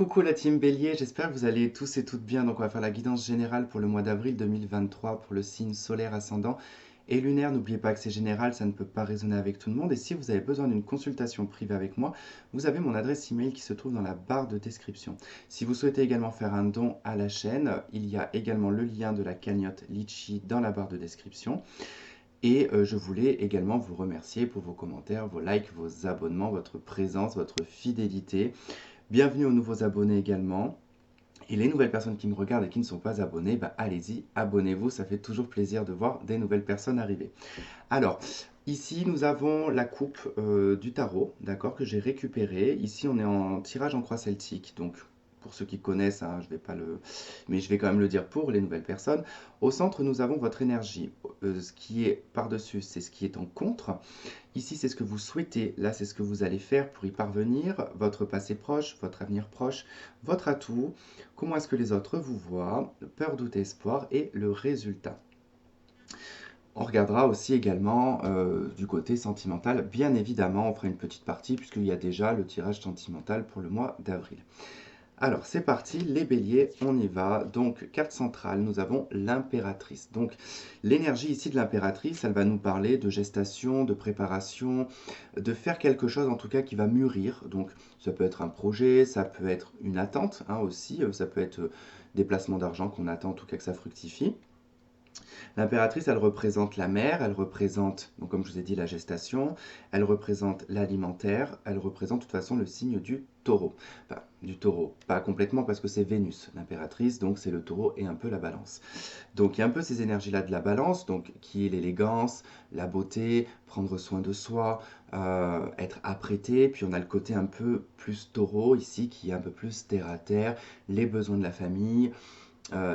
coucou la team Bélier, j'espère que vous allez tous et toutes bien. Donc on va faire la guidance générale pour le mois d'avril 2023 pour le signe solaire ascendant et lunaire. N'oubliez pas que c'est général, ça ne peut pas résonner avec tout le monde. Et si vous avez besoin d'une consultation privée avec moi, vous avez mon adresse email qui se trouve dans la barre de description. Si vous souhaitez également faire un don à la chaîne, il y a également le lien de la cagnotte Litchi dans la barre de description. Et je voulais également vous remercier pour vos commentaires, vos likes, vos abonnements, votre présence, votre fidélité. Bienvenue aux nouveaux abonnés également. Et les nouvelles personnes qui me regardent et qui ne sont pas abonnées, bah allez-y, abonnez-vous, ça fait toujours plaisir de voir des nouvelles personnes arriver. Alors, ici nous avons la coupe du tarot, d'accord, que j'ai récupérée. Ici on est en tirage en croix celtique, donc pour ceux qui connaissent, hein, je vais pas le, mais je vais quand même le dire pour les nouvelles personnes. Au centre, nous avons votre énergie. Ce qui est par-dessus, c'est ce qui est en contre. Ici, c'est ce que vous souhaitez. Là, c'est ce que vous allez faire pour y parvenir. Votre passé proche, votre avenir proche, votre atout. Comment est-ce que les autres vous voient? Peur, doute, espoir et le résultat. On regardera aussi également du côté sentimental. Bien évidemment, on fera une petite partie puisqu'il y a déjà le tirage sentimental pour le mois d'avril. Alors, c'est parti, les béliers, on y va. Donc, carte centrale, nous avons l'impératrice. Donc, l'énergie ici de l'impératrice, elle va nous parler de gestation, de préparation, de faire quelque chose en tout cas qui va mûrir. Donc, ça peut être un projet, ça peut être une attente hein, aussi, ça peut être des placements d'argent qu'on attend en tout cas que ça fructifie. L'impératrice, elle représente la mère, elle représente, donc comme je vous ai dit, la gestation, elle représente l'alimentaire, elle représente de toute façon le signe du taureau. Enfin, du taureau, pas complètement parce que c'est Vénus, l'impératrice, donc c'est le taureau et un peu la balance. Donc il y a un peu ces énergies-là de la balance, donc qui est l'élégance, la beauté, prendre soin de soi, être apprêté, puis on a le côté un peu plus taureau ici, qui est un peu plus terre à terre, les besoins de la famille,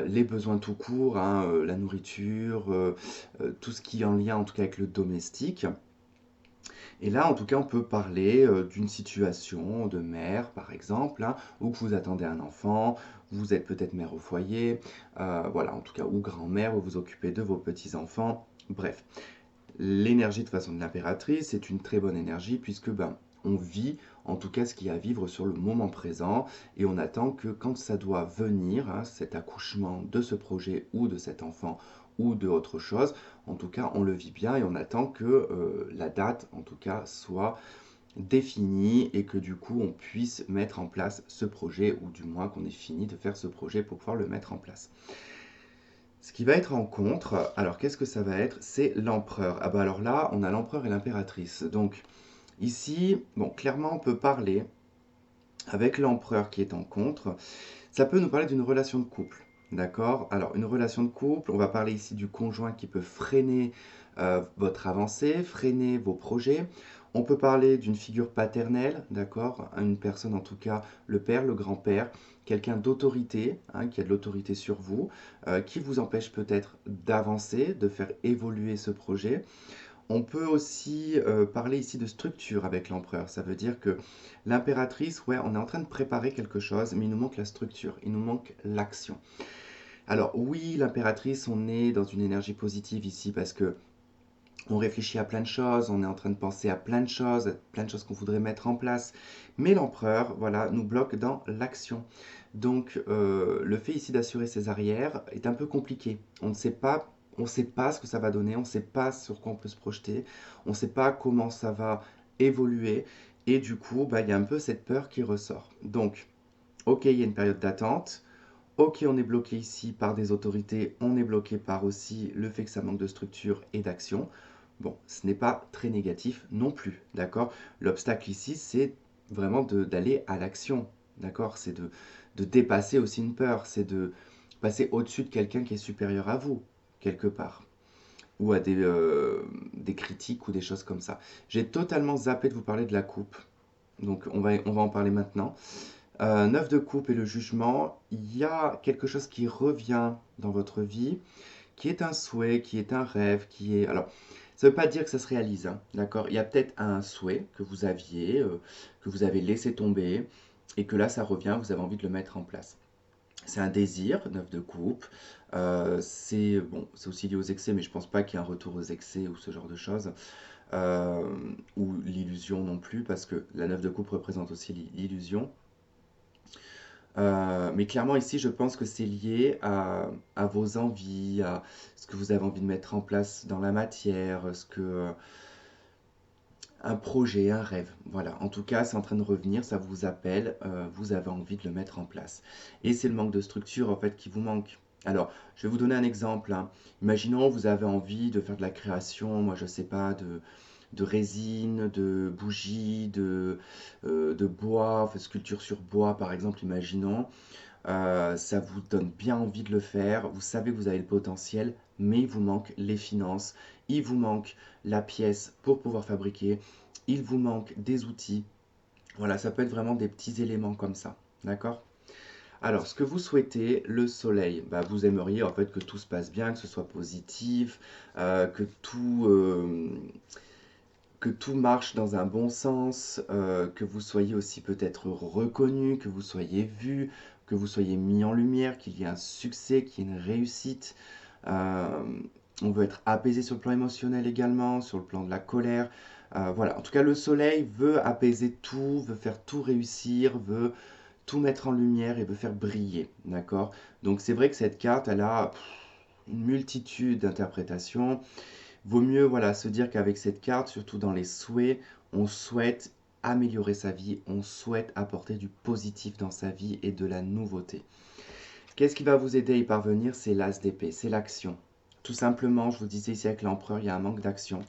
les besoins tout court, hein, la nourriture, tout ce qui est en lien en tout cas avec le domestique. Et là, en tout cas, on peut parler d'une situation de mère, par exemple, hein, où vous attendez un enfant, vous êtes peut-être mère au foyer, voilà, en tout cas, ou grand-mère, où vous vous occupez de vos petits-enfants. Bref, l'énergie de façon de l'impératrice, c'est une très bonne énergie puisque ben, on vit en tout cas ce qu'il y a à vivre sur le moment présent et on attend que quand ça doit venir, hein, cet accouchement de ce projet ou de cet enfant ou de autre chose, en tout cas on le vit bien et on attend que la date en tout cas soit définie et que du coup on puisse mettre en place ce projet ou du moins qu'on ait fini de faire ce projet pour pouvoir le mettre en place. Ce qui va être en contre, alors qu'est-ce que ça va être? C'est l'empereur. Ah bah alors là, on a l'empereur et l'impératrice. Donc ici, bon, clairement on peut parler avec l'empereur qui est en contre. Ça peut nous parler d'une relation de couple. D'accord? Alors une relation de couple, on va parler ici du conjoint qui peut freiner votre avancée, freiner vos projets. On peut parler d'une figure paternelle, d'accord? Une personne en tout cas, le père, le grand-père, quelqu'un d'autorité, hein, qui a de l'autorité sur vous, qui vous empêche peut-être d'avancer, de faire évoluer ce projet. On peut aussi parler ici de structure avec l'empereur. Ça veut dire que l'impératrice, ouais, on est en train de préparer quelque chose, mais il nous manque la structure, il nous manque l'action. Alors oui, l'impératrice, on est dans une énergie positive ici parce que on réfléchit à plein de choses, on est en train de penser à plein de choses qu'on voudrait mettre en place. Mais l'empereur, voilà, nous bloque dans l'action. Donc le fait ici d'assurer ses arrières est un peu compliqué. On ne sait pas ce que ça va donner, on ne sait pas sur quoi on peut se projeter, on ne sait pas comment ça va évoluer. Et du coup, bah, il y a un peu cette peur qui ressort. Donc, ok, il y a une période d'attente. Ok, on est bloqué ici par des autorités, on est bloqué par aussi le fait que ça manque de structure et d'action. Bon, ce n'est pas très négatif non plus, d'accord? L'obstacle ici, c'est vraiment d'aller à l'action, d'accord? C'est de dépasser aussi une peur, c'est de passer au-dessus de quelqu'un qui est supérieur à vous, quelque part, ou à des critiques ou des choses comme ça. J'ai totalement zappé de vous parler de la coupe, donc on va en parler maintenant. 9 de coupe et le jugement, il y a quelque chose qui revient dans votre vie, qui est un souhait, qui est un rêve, qui est... Alors, ça ne veut pas dire que ça se réalise, hein, d'accord? Il y a peut-être un souhait que vous aviez, que vous avez laissé tomber, et que là, ça revient, vous avez envie de le mettre en place. C'est un désir, 9 de coupe. C'est bon, c'est aussi lié aux excès, mais je pense pas qu'il y ait un retour aux excès ou ce genre de choses. Euh, ou l'illusion non plus, parce que la 9 de coupe représente aussi l'illusion. Mais clairement, ici, je pense que c'est lié à vos envies, à ce que vous avez envie de mettre en place dans la matière, un projet, un rêve. Voilà. En tout cas, c'est en train de revenir, ça vous appelle, vous avez envie de le mettre en place. Et c'est le manque de structure, en fait, qui vous manque. Alors, je vais vous donner un exemple, hein. Imaginons, vous avez envie de faire de la création, moi, je sais pas, de résine, de bougies, de bois, enfin, sculpture sur bois, par exemple, imaginons. Ça vous donne bien envie de le faire, vous savez que vous avez le potentiel, mais il vous manque les finances, il vous manque la pièce pour pouvoir fabriquer, il vous manque des outils. Voilà, ça peut être vraiment des petits éléments comme ça, d'accord? Alors, ce que vous souhaitez, le soleil, bah, vous aimeriez en fait que tout se passe bien, que ce soit positif, que tout marche dans un bon sens, que vous soyez aussi peut-être reconnu, que vous soyez vu, que vous soyez mis en lumière, qu'il y ait un succès, qu'il y ait une réussite. Euh, on veut être apaisé sur le plan émotionnel également, sur le plan de la colère. Voilà, en tout cas, le soleil veut apaiser tout, veut faire tout réussir, veut tout mettre en lumière et veut faire briller, d'accord? Donc c'est vrai que cette carte, elle a une multitude d'interprétations. Vaut mieux voilà, se dire qu'avec cette carte, surtout dans les souhaits, on souhaite améliorer sa vie, on souhaite apporter du positif dans sa vie et de la nouveauté. Qu'est-ce qui va vous aider à y parvenir? C'est l'as d'épée, c'est l'action. Tout simplement, je vous disais ici avec l'empereur, il y a un manque d'action.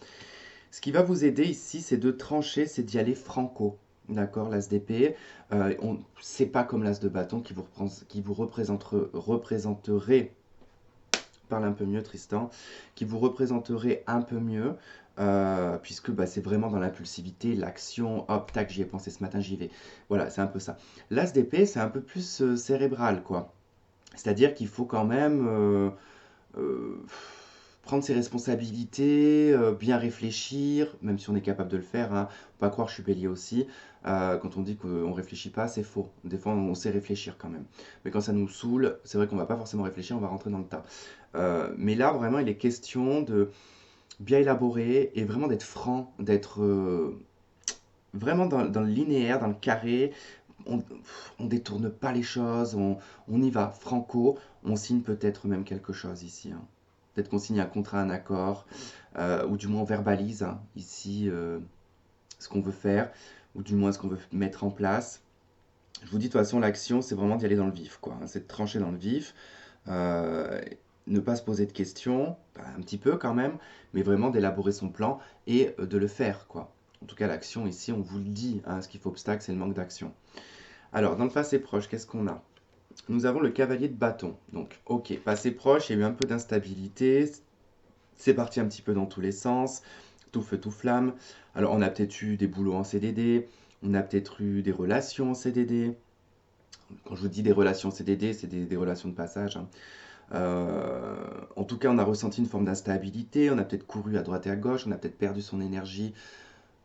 Ce qui va vous aider ici, c'est de trancher, c'est d'y aller franco. D'accord, l'as d'épée, c'est pas comme l'as de bâton qui vous représenterait, parle un peu mieux Tristan, qui vous représenterait un peu mieux, puisque bah, c'est vraiment dans l'impulsivité, l'action, hop, tac, j'y ai pensé ce matin, j'y vais. Voilà, c'est un peu ça. L'as d'épée, c'est un peu plus cérébral, quoi. C'est-à-dire qu'il faut quand même euh, prendre ses responsabilités, bien réfléchir, même si on est capable de le faire, hein. Faut pas croire, je suis bélier aussi. Quand on dit qu'on réfléchit pas, c'est faux. Des fois, on sait réfléchir quand même. Mais quand ça nous saoule, c'est vrai qu'on va pas forcément réfléchir, on va rentrer dans le tas. Mais là, vraiment, il est question de bien élaborer et vraiment d'être franc, d'être vraiment dans le linéaire, dans le carré. On ne détourne pas les choses, on y va franco. On signe peut-être même quelque chose ici, hein. Peut-être qu'on signe un contrat, un accord, ou du moins on verbalise hein, ici ce qu'on veut faire, ou du moins ce qu'on veut mettre en place. Je vous dis de toute façon, l'action, c'est vraiment d'y aller dans le vif, quoi, hein. C'est de trancher dans le vif. Euh, ne pas se poser de questions, bah, un petit peu quand même, mais vraiment d'élaborer son plan et de le faire, quoi. En tout cas, l'action ici, on vous le dit, hein, ce qui fait obstacle, c'est le manque d'action. Alors, dans le passé proche, qu'est-ce qu'on a? Nous avons le cavalier de bâton. Donc, ok, passé proche, il y a eu un peu d'instabilité, c'est parti un petit peu dans tous les sens, tout feu, tout flamme. Alors, on a peut-être eu des boulots en CDD, on a peut-être eu des relations en CDD. Quand je vous dis des relations CDD, c'est des relations de passage, hein. En tout cas, on a ressenti une forme d'instabilité, on a peut-être couru à droite et à gauche, on a peut-être perdu son énergie,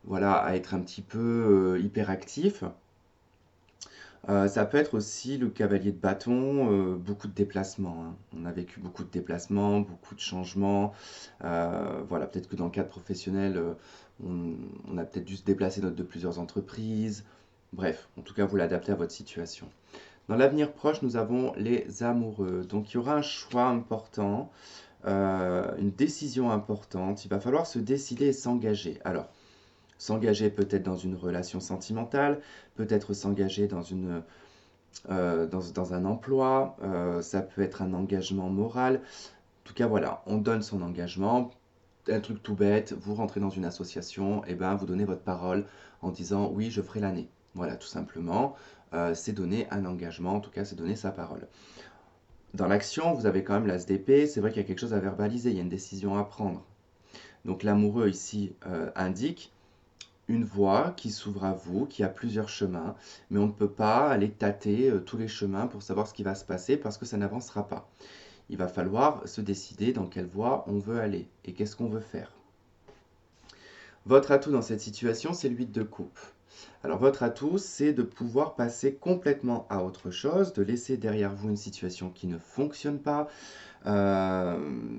voilà, à être un petit peu hyperactif. Ça peut être aussi le cavalier de bâton, beaucoup de déplacements, hein. On a vécu beaucoup de déplacements, beaucoup de changements. Voilà, peut-être que dans le cadre professionnel, on a peut-être dû se déplacer de plusieurs entreprises. Bref, en tout cas, vous l'adaptez à votre situation. Dans l'avenir proche, nous avons les amoureux. Donc il y aura un choix important, une décision importante. Il va falloir se décider et s'engager. Alors, s'engager peut-être dans une relation sentimentale, peut-être s'engager dans un emploi, ça peut être un engagement moral. En tout cas, voilà, on donne son engagement. Un truc tout bête, vous rentrez dans une association, et ben vous donnez votre parole en disant oui, je ferai l'année. Voilà, tout simplement, c'est donner un engagement, en tout cas, c'est donner sa parole. Dans l'action, vous avez quand même l'as d'épée, c'est vrai qu'il y a quelque chose à verbaliser, il y a une décision à prendre. Donc l'amoureux ici indique une voie qui s'ouvre à vous, qui a plusieurs chemins, mais on ne peut pas aller tâter tous les chemins pour savoir ce qui va se passer parce que ça n'avancera pas. Il va falloir se décider dans quelle voie on veut aller et qu'est-ce qu'on veut faire. Votre atout dans cette situation, c'est l'huile de coupe. Alors votre atout, c'est de pouvoir passer complètement à autre chose, de laisser derrière vous une situation qui ne fonctionne pas.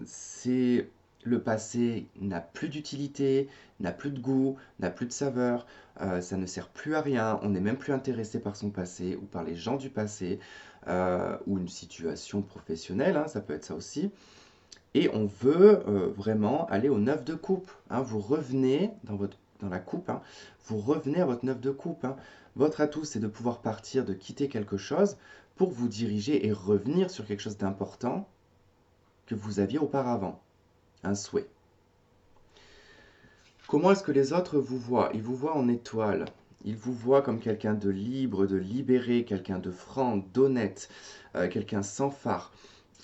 C'est le passé n'a plus d'utilité, n'a plus de goût, n'a plus de saveur, ça ne sert plus à rien, on n'est même plus intéressé par son passé ou par les gens du passé, ou une situation professionnelle, hein, ça peut être ça aussi. Et on veut vraiment aller au neuf de coupe, hein. Vous revenez dans la coupe, hein, vous revenez à votre neuf de coupe, hein. Votre atout, c'est de pouvoir partir, de quitter quelque chose pour vous diriger et revenir sur quelque chose d'important que vous aviez auparavant, un souhait. Comment est-ce que les autres vous voient? Ils vous voient en étoile. Ils vous voient comme quelqu'un de libre, de libéré, quelqu'un de franc, d'honnête, quelqu'un sans phare.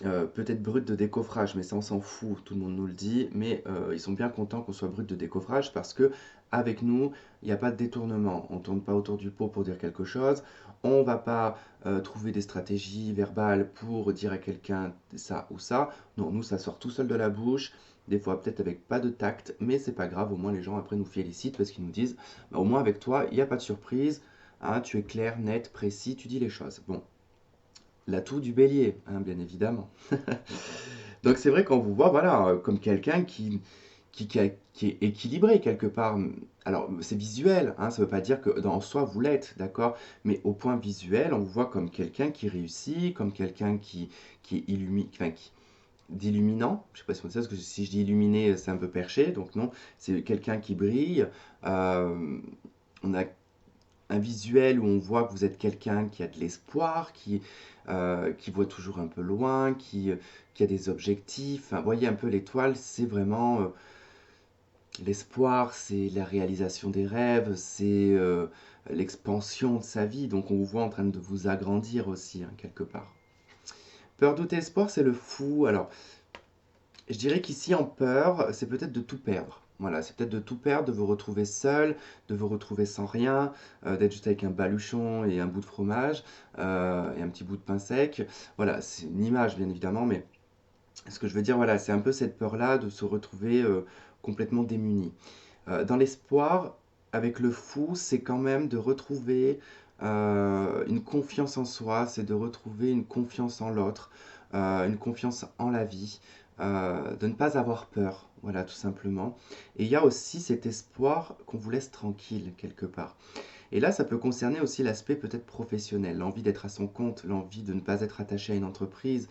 Peut-être brut de décoffrage, mais ça on s'en fout, tout le monde nous le dit, mais ils sont bien contents qu'on soit brut de décoffrage parce que avec nous, il n'y a pas de détournement, on ne tourne pas autour du pot pour dire quelque chose, on ne va pas trouver des stratégies verbales pour dire à quelqu'un ça ou ça, non, nous ça sort tout seul de la bouche, des fois peut-être avec pas de tact, mais c'est pas grave, au moins les gens après nous félicitent parce qu'ils nous disent, bah, au moins avec toi, il n'y a pas de surprise, hein, tu es clair, net, précis, tu dis les choses. Bon, l'atout du bélier, hein, bien évidemment. Donc c'est vrai qu'on vous voit, voilà, comme quelqu'un qui est équilibré quelque part. Alors c'est visuel, hein, ça ne veut pas dire que dans soi vous l'êtes, d'accord? Mais au point visuel, on vous voit comme quelqu'un qui réussit, comme quelqu'un qui est d'illuminant. Je ne sais pas si on dit ça, parce que si je dis illuminé, c'est un peu perché, donc non, c'est quelqu'un qui brille. On a un visuel où on voit que vous êtes quelqu'un qui a de l'espoir, qui voit toujours un peu loin, qui a des objectifs. Enfin, voyez un peu l'étoile, c'est vraiment l'espoir, c'est la réalisation des rêves, c'est l'expansion de sa vie. Donc on vous voit en train de vous agrandir aussi, hein, quelque part. Peur, doute et espoir, c'est le fou. Alors, je dirais qu'ici, en peur, c'est peut-être de tout perdre. Voilà, c'est peut-être de tout perdre, de vous retrouver seul, de vous retrouver sans rien, d'être juste avec un baluchon et un bout de fromage et un petit bout de pain sec. Voilà, c'est une image, bien évidemment, mais ce que je veux dire, voilà, c'est un peu cette peur-là de se retrouver complètement démuni. Dans l'espoir, avec le fou, c'est quand même de retrouver une confiance en soi, c'est de retrouver une confiance en l'autre, une confiance en la vie, de ne pas avoir peur, voilà, tout simplement. Et il y a aussi cet espoir qu'on vous laisse tranquille quelque part. Et là, ça peut concerner aussi l'aspect peut-être professionnel, l'envie d'être à son compte, l'envie de ne pas être attaché à une entreprise,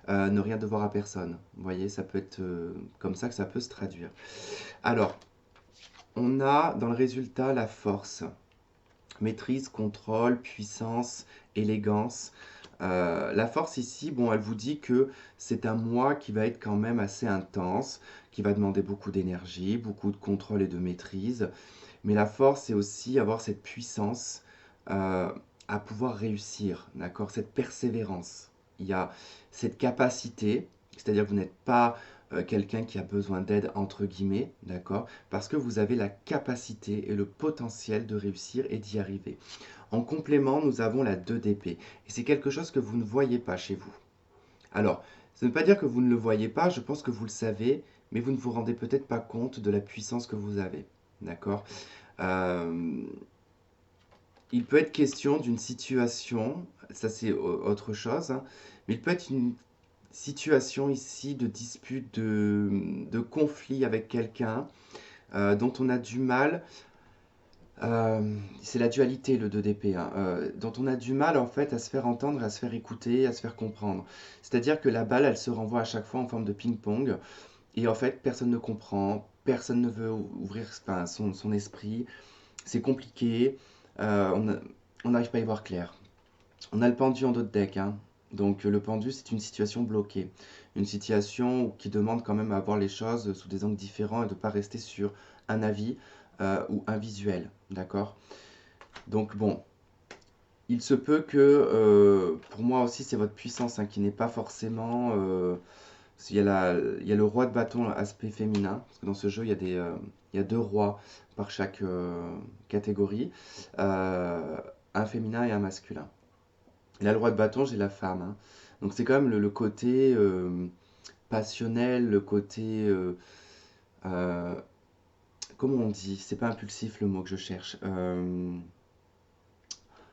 ne rien devoir à personne. Vous voyez, ça peut être comme ça que ça peut se traduire. Alors, on a dans le résultat la force, maîtrise, contrôle, puissance, élégance. La force ici, bon, elle vous dit que c'est un mois qui va être quand même assez intense, qui va demander beaucoup d'énergie, beaucoup de contrôle et de maîtrise. Mais la force, c'est aussi avoir cette puissance à pouvoir réussir, d'accord? Cette persévérance. Il y a cette capacité, c'est-à-dire que vous n'êtes pas quelqu'un qui a besoin d'aide, entre guillemets, d'accord? Parce que vous avez la capacité et le potentiel de réussir et d'y arriver. En complément, nous avons la 2 d'épée. Et c'est quelque chose que vous ne voyez pas chez vous. Alors, ça ne veut pas dire que vous ne le voyez pas, je pense que vous le savez, mais vous ne vous rendez peut-être pas compte de la puissance que vous avez. D'accord? Euh, il peut être question d'une situation, ça c'est autre chose, hein, mais il peut être une situation ici de dispute, de conflit avec quelqu'un dont on a du mal. C'est la dualité, le 2 d'épée, hein, dont on a du mal en fait à se faire entendre, à se faire écouter, à se faire comprendre. C'est-à-dire que la balle, elle se renvoie à chaque fois en forme de ping-pong, et en fait, personne ne comprend, personne ne veut ouvrir enfin, son esprit, c'est compliqué, on n'arrive pas à y voir clair. On a le pendu en dos de deck, hein. Donc le pendu, c'est une situation bloquée. Une situation qui demande quand même à voir les choses sous des angles différents et de ne pas rester sur un avis ou un visuel. D'accord? Donc bon, il se peut que, pour moi aussi, c'est votre puissance hein, qui n'est pas forcément... il y a le roi de bâton, aspect féminin, parce que dans ce jeu, il y a deux rois par chaque catégorie, un féminin et un masculin. Et là, le roi de bâton, j'ai la femme, hein. Donc c'est quand même le côté passionnel, le côté... euh, comment on dit? C'est pas impulsif le mot que je cherche.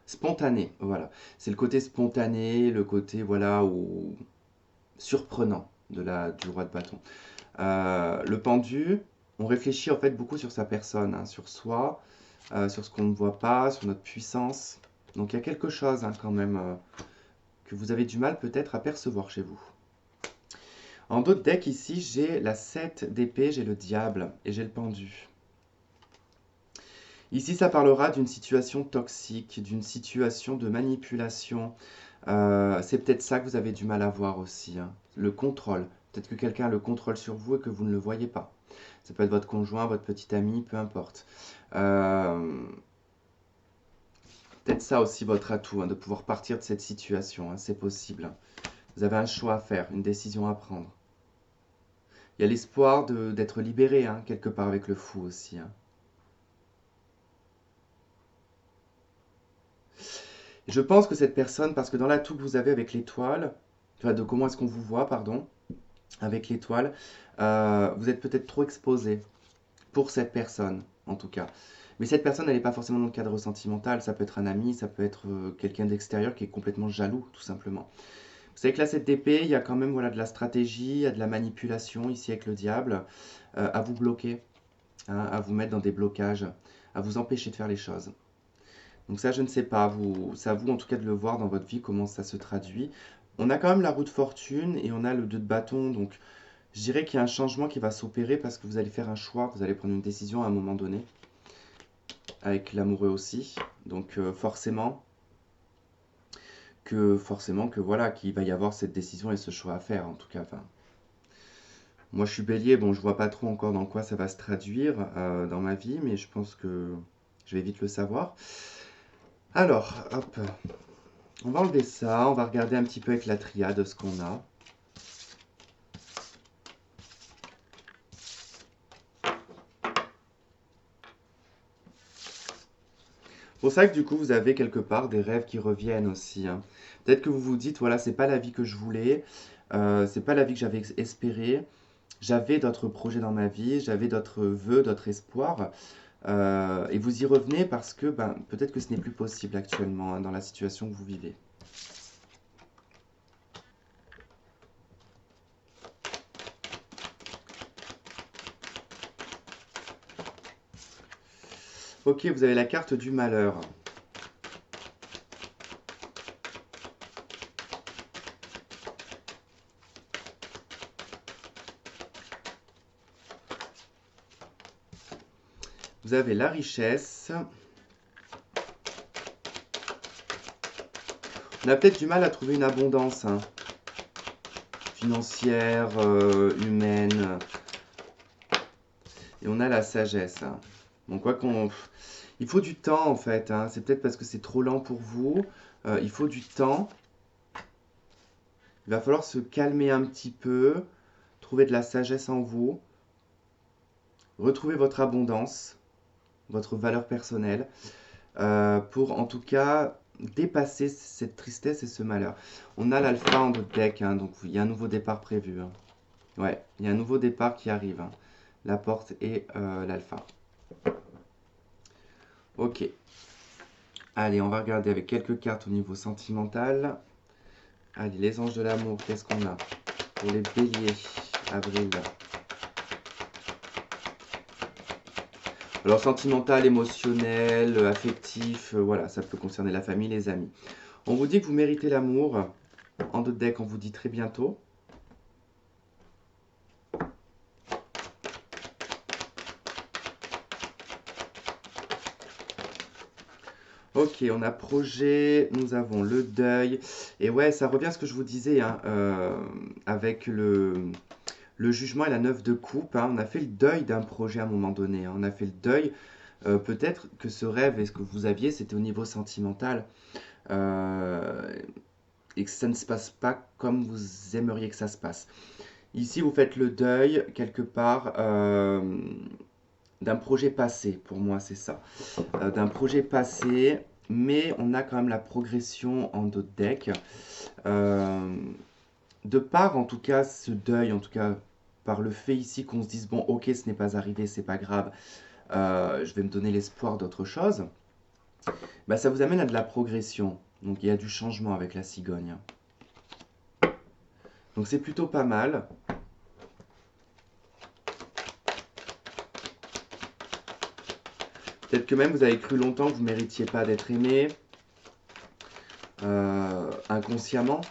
Spontané, voilà. C'est le côté spontané, le côté, voilà, surprenant du roi de bâton. Le pendu, on réfléchit en fait beaucoup sur sa personne, hein, sur soi, sur ce qu'on ne voit pas, sur notre puissance. Donc il y a quelque chose hein, quand même que vous avez du mal peut-être à percevoir chez vous. En dos de deck ici, j'ai la 7 d'épée, j'ai le diable et j'ai le pendu. Ici, ça parlera d'une situation toxique, d'une situation de manipulation. C'est peut-être ça que vous avez du mal à voir aussi, hein. Le contrôle. Peut-être que quelqu'un a le contrôle sur vous et que vous ne le voyez pas. Ça peut être votre conjoint, votre petit ami, peu importe. Peut-être ça aussi votre atout, hein, de pouvoir partir de cette situation, hein, c'est possible. Vous avez un choix à faire, une décision à prendre. Il y a l'espoir d'être libéré, hein, quelque part avec le fou aussi, hein. Je pense que cette personne, parce que dans l'atout que vous avez avec l'étoile, enfin de comment est-ce qu'on vous voit, pardon, avec l'étoile, vous êtes peut-être trop exposé pour cette personne, en tout cas. Mais cette personne, elle n'est pas forcément dans le cadre sentimental, ça peut être un ami, ça peut être quelqu'un d'extérieur qui est complètement jaloux, tout simplement. Vous savez que là, cette d'épée, il y a quand même voilà, de la stratégie, il y a de la manipulation ici avec le diable, à vous bloquer, hein, à vous mettre dans des blocages, à vous empêcher de faire les choses. Donc ça, je ne sais pas, c'est à vous en tout cas de le voir dans votre vie, comment ça se traduit. On a quand même la roue de fortune et on a le 2 de bâton, donc je dirais qu'il y a un changement qui va s'opérer parce que vous allez faire un choix, vous allez prendre une décision à un moment donné, avec l'amoureux aussi. Donc forcément que voilà, qu'il va y avoir cette décision et ce choix à faire en tout cas. Enfin, moi je suis bélier, bon je vois pas trop encore dans quoi ça va se traduire dans ma vie, mais je pense que je vais vite le savoir. Alors, hop, on va enlever ça, on va regarder un petit peu avec la triade ce qu'on a. Pour ça que du coup vous avez quelque part des rêves qui reviennent aussi, hein. Peut-être que vous vous dites voilà c'est pas la vie que je voulais, c'est pas la vie que j'avais espérée. J'avais d'autres projets dans ma vie, j'avais d'autres vœux, d'autres espoirs. Et vous y revenez parce que ben, peut-être que ce n'est plus possible actuellement hein, dans la situation que vous vivez. Ok, vous avez la carte du malheur. Vous avez la richesse. On a peut-être du mal à trouver une abondance hein, financière, humaine. Et on a la sagesse, hein. Bon, quoi qu'on... Il faut du temps en fait, hein. C'est peut-être parce que c'est trop lent pour vous. Il faut du temps. Il va falloir se calmer un petit peu, trouver de la sagesse en vous, retrouver votre abondance, votre valeur personnelle, pour en tout cas dépasser cette tristesse et ce malheur. On a l'alpha en notre deck, hein, donc il y a un nouveau départ prévu, hein. Ouais, il y a un nouveau départ qui arrive, hein. La porte et l'alpha. Ok. Allez, on va regarder avec quelques cartes au niveau sentimental. Allez, les anges de l'amour, qu'est-ce qu'on a pour les béliers, avril? Alors, sentimental, émotionnel, affectif, voilà, ça peut concerner la famille, les amis. On vous dit que vous méritez l'amour. En deux deck, on vous dit très bientôt. Ok, on a projet, nous avons le deuil. Et ouais, ça revient à ce que je vous disais, hein, avec le jugement et la 9 de coupe, hein. On a fait le deuil d'un projet à un moment donné, hein. On a fait le deuil. Peut-être que ce rêve et ce que vous aviez, c'était au niveau sentimental. euh, et que ça ne se passe pas comme vous aimeriez que ça se passe. Ici, vous faites le deuil, quelque part, d'un projet passé. Pour moi, c'est ça. D'un projet passé, mais on a quand même la progression en d'autres decks. Euh, de part, en tout cas, ce deuil, en tout cas, par le fait ici qu'on se dise, bon, ok, ce n'est pas arrivé, c'est pas grave, je vais me donner l'espoir d'autre chose, bah, ça vous amène à de la progression. Donc il y a du changement avec la cigogne. Donc c'est plutôt pas mal. Peut-être que même vous avez cru longtemps que vous ne méritiez pas d'être aimé, inconsciemment.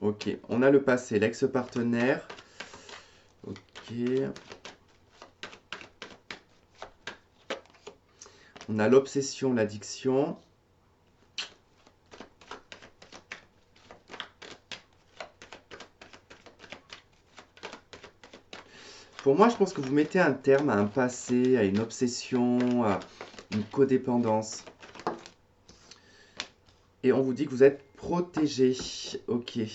Ok, on a le passé, l'ex-partenaire. Ok. On a l'obsession, l'addiction. Pour moi, je pense que vous mettez un terme à un passé, à une obsession, à une codépendance. Et on vous dit que vous êtes protégé. Ok. Il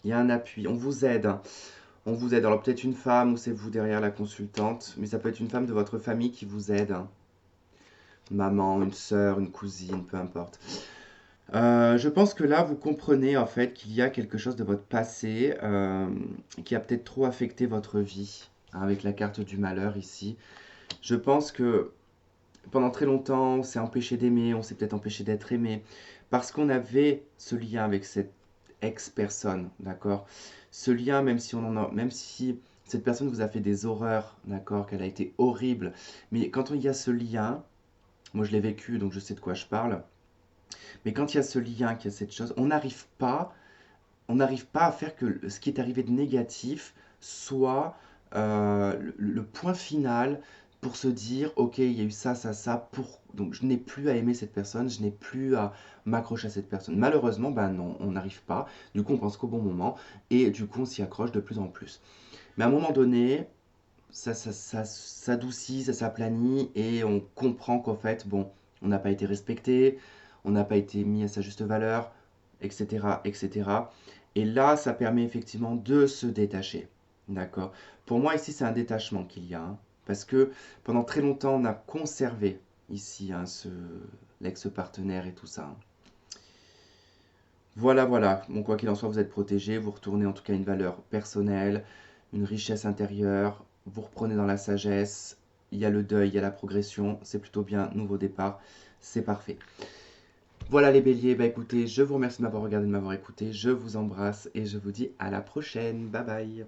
y a un appui. On vous aide, hein. On vous aide. Alors peut-être une femme ou c'est vous derrière la consultante, mais ça peut être une femme de votre famille qui vous aide, hein. Maman, une sœur, une cousine, peu importe. Je pense que là, vous comprenez en fait qu'il y a quelque chose de votre passé qui a peut-être trop affecté votre vie, hein, avec la carte du malheur ici. Je pense que pendant très longtemps, on s'est empêché d'aimer, on s'est peut-être empêché d'être aimé, parce qu'on avait ce lien avec cette ex-personne, d'accord? Ce lien, même si cette personne vous a fait des horreurs, d'accord, qu'elle a été horrible, mais quand il y a ce lien, moi je l'ai vécu, donc je sais de quoi je parle, mais quand il y a ce lien, qu'il y a cette chose, on n'arrive pas à faire que ce qui est arrivé de négatif soit le point final pour se dire, ok, il y a eu ça, ça, ça, donc je n'ai plus à aimer cette personne, je n'ai plus à m'accrocher à cette personne. Malheureusement, ben non, on n'arrive pas. Du coup, on pense qu'au bon moment, et du coup, on s'y accroche de plus en plus. Mais à un moment donné, ça s'adoucit, ça s'aplanit, et on comprend qu'en fait, bon, on n'a pas été respecté, on n'a pas été mis à sa juste valeur, etc., etc. Et là, ça permet effectivement de se détacher. D'accord? Pour moi, ici, c'est un détachement qu'il y a, hein, parce que pendant très longtemps, on a conservé ici, hein, l'ex-partenaire et tout ça, hein. Voilà, voilà. Bon, quoi qu'il en soit, vous êtes protégé. Vous retournez en tout cas une valeur personnelle, une richesse intérieure. Vous reprenez dans la sagesse. Il y a le deuil, il y a la progression. C'est plutôt bien. Nouveau départ. C'est parfait. Voilà les béliers. Bah écoutez, je vous remercie de m'avoir regardé, de m'avoir écouté. Je vous embrasse et je vous dis à la prochaine. Bye bye.